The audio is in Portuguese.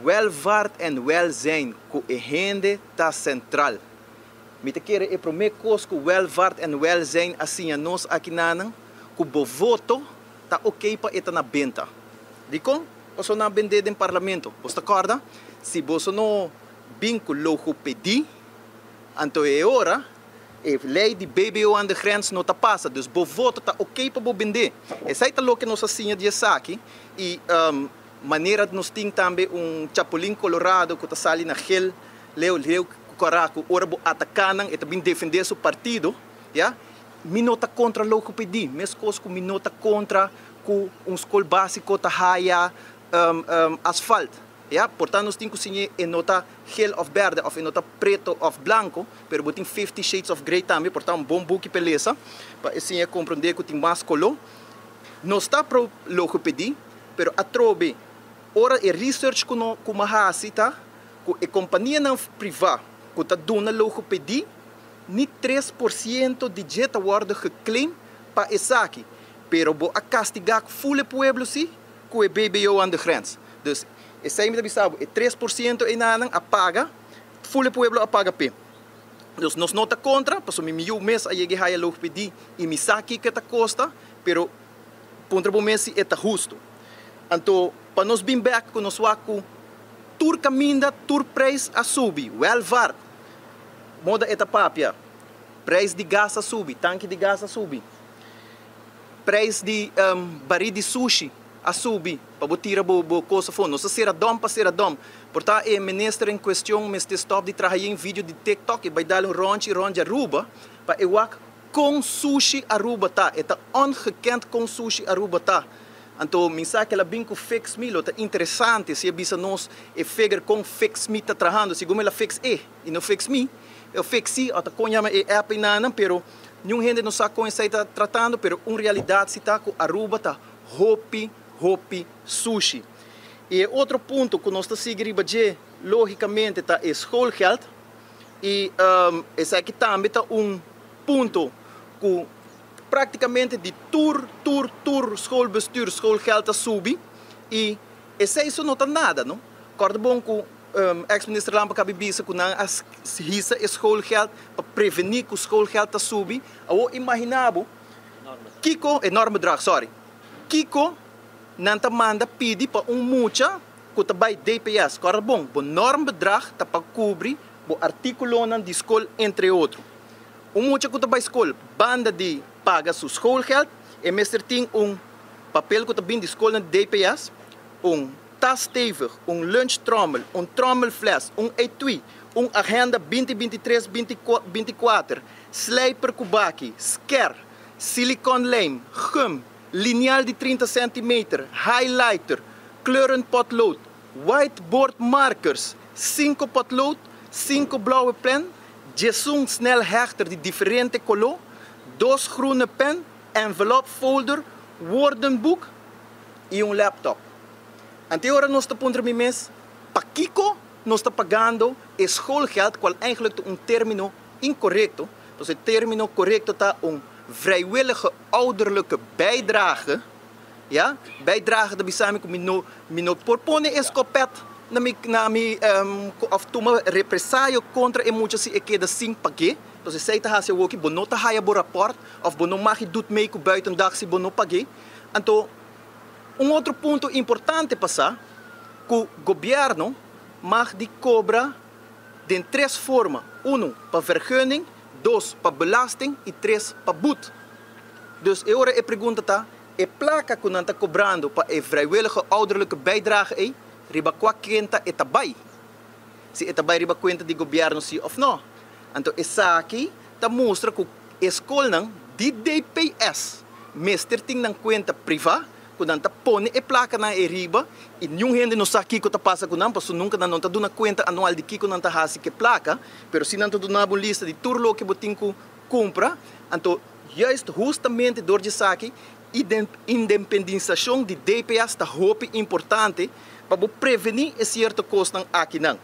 welvaart en welzijn ku ehende ta central. Mite kere e prome kos ku welvaart en welzijn assim nos aqui nanang ku bovoto ta ok pa eta na benta. Dikon, oso na bende den parlamento. Você acorda? Se você não vinculou com pedir, então é hora, a lei de BBO aan de grens não está passa, dus bovoto está ok para vender. Essa é o que nós assinha de aqui e maneira de nós tem também chapulim colorado que está sali na gel, leu caraco, ora bo atacanam e também defender seu partido, já? Minota contra o que pedir, mesmo coisa que minota contra com escola básico tá raia asfalto. Ja, portanto, nós temos que em nota gel of verde, ou em nota preto of branco, pero botem 50 shades of grey também, portanto, bom book beleza, para assim compreender que tem mais color. Não está para o pedir, pero a trobe, ora e research que nós fazemos, tá? Que a companhia não privada que está dando o pedir, nem 3% de jeta worden geclaim para essa aqui, pero bo a castigar full o pueblo si, com o BBO aan de grens. Dus essa aí me dá sabe, 3% em nanang apaga, full o pueblo apaga p. Dus nós não tá contra, passo me mês a chegar a logo pedir e me saque que tá costa, pero contra o mês é tá justo. Então, para nós bem back com nós waku tur caminda, tur preço a subir, welvaart. Moda eta papia. Preço de gás a subir, tanque de gás a subir. Preço de baril de sushi a subir, para botar a coisa fora. Não sei se era dom para ser dom. Portanto, o ministro em questão, mas stop de trabalhar em vídeo de TikTok e vai dar um ronde Aruba, para eu com sushi Aruba tá. É ongekend com sushi Aruba tá. Então, mensagem que ela bem com fix me, é interessante se a bisa nós é figure com fix me tá trabalhando, se como ela fix e não fix me, eu fixi, até conhama é app nana, pero nenhum gente não sabe com isso está tratando, pero realidade se tá com Aruba tá hopi sushi. E outro ponto que nós está seguindo logicamente tá é schoolgeld e esse aqui também tá ponto que praticamente de tour schoolbestuur schoolgeld tá subir e esse isso não tá nada, não? Corda bom que ex-minister Lampa Kabibisa que não as hisa schoolgeld para prevenir que o schoolgeld tá subir, eu imaginava Kiko enorme drag, sorry. Kiko nanta manda pedir para mucha que tá by DPS, corda bom, enorme bedrag tá para cobrir o artículo de escola entre outros. Mucha que tá by escola, banda de paga seu schoolgeld e mestre tem papel que tá bem de escola de DPS, tas stevig, lunchtrommel, trommelfles, etui, agenda 2023-2024, slijper kubaki, sker, silicone lame, gum, lineal de 30 cm, highlighter, kleurenpotlood, whiteboard markers, 5 potlood, 5 blauwe pen, Jesung snelhechter de diferente color, 2 groene pen, envelop folder, woordenboek e laptop. Anterior nós estamos pondo mês, para Kiko nós estamos pagando o schoolgeld, qual eigenlijk termo incorreto. Dus het termo correcto está vrijwillige ouderlijke bijdrage. Ja, bijdrage dat bisami ko mino porpone escopet na mi of tuma represaio contra e mucha si ekeda sing pagé. Dus sei ta hase woki bono ta haya bo rapport of bono magi doet mee ko buitendag si bono pagé. Anto outro ponto importante passar que o governo mag die cobra de 3 formas. 1 para vergunning, 2 para belasting e 3 para boete. Dus agora a pergunta está, a placa que não está cobrando para a vrijwillige ouderlijke bijdrage, riba qua quenta é tabay. Se é tabay riba quenta de governo sim ou não. Então essa aqui está mostra que a escola de DPS, mestre tem na conta privada, quando anta põe a placa na riba e nenhum gente não sabe o que está passando com não, porque nunca não está dando conta anual de que não está fazendo que placa, mas se não está dando uma lista de tudo que botem que compra, então justamente door de aqui independização de DPS está muito importante para prevenir certas coisas aqui não.